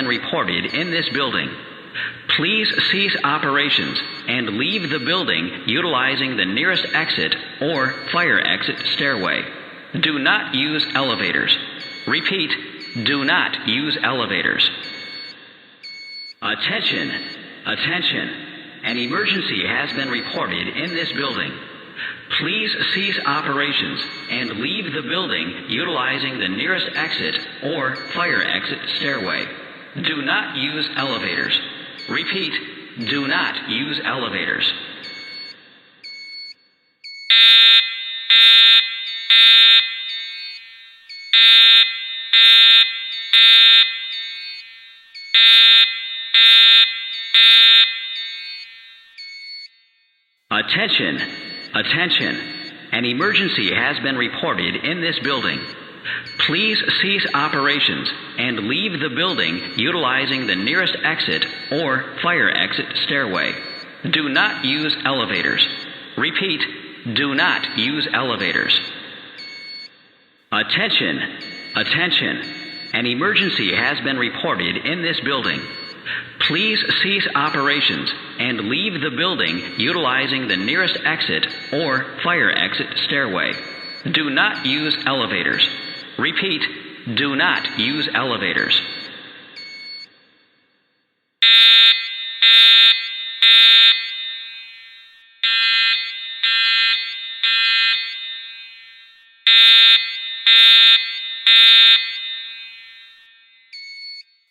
been reported in this building. Please cease operations and leave the building utilizing the nearest exit or fire exit stairway. Do not use elevators. Repeat, do not use elevators. Attention, attention. An emergency has been reported in this building. Please cease operations and leave the building utilizing the nearest exit or fire exit stairway. Do not use elevators. Repeat, do not use elevators. Attention, attention. An emergency has been reported in this building. Please cease operations and leave the building utilizing the nearest exit or fire exit stairway. Do not use elevators. Repeat, do not use elevators. Attention, attention. An emergency has been reported in this building. Please cease operations and leave the building utilizing the nearest exit or fire exit stairway. Do not use elevators. Repeat, do not use elevators.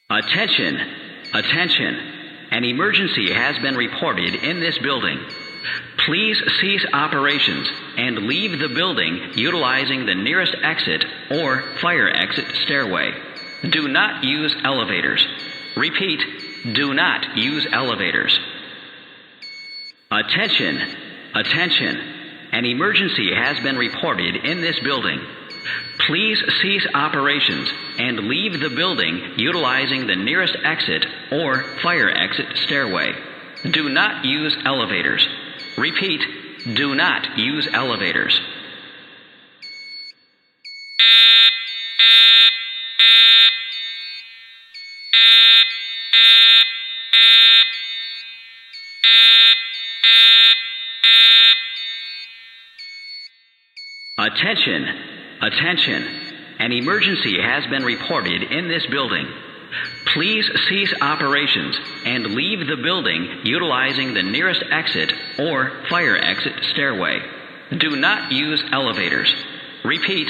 Attention, attention. An emergency has been reported in this building. Please cease operations and leave the building utilizing the nearest exit or fire exit stairway. Do not use elevators. Repeat, do not use elevators. Attention, attention. An emergency has been reported in this building. Please cease operations and leave the building utilizing the nearest exit or fire exit stairway. Do not use elevators. Repeat, do not use elevators. Attention, attention. An emergency has been reported in this building. Please cease operations and leave the building utilizing the nearest exit or fire exit stairway. Do not use elevators. Repeat,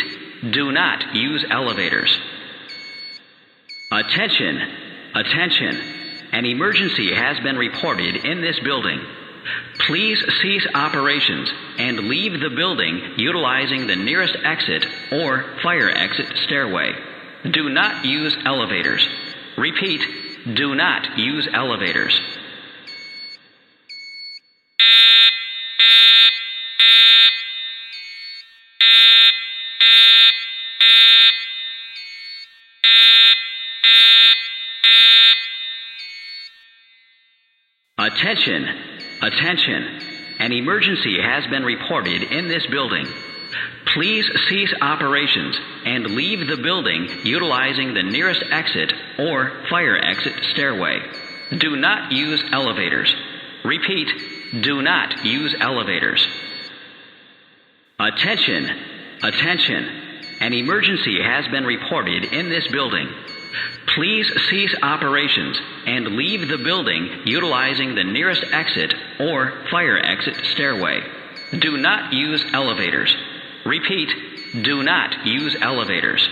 do not use elevators. Attention, attention. An emergency has been reported in this building. Please cease operations and leave the building utilizing the nearest exit or fire exit stairway. Do not use elevators. Repeat, do not use elevators. Attention, attention. An emergency has been reported in this building. Please cease operations and leave the building utilizing the nearest exit or fire exit stairway. Do not use elevators. Repeat, do not use elevators. Attention, attention. An emergency has been reported in this building. Please cease operations and leave the building utilizing the nearest exit or fire exit stairway. Do not use elevators. Repeat, do not use elevators.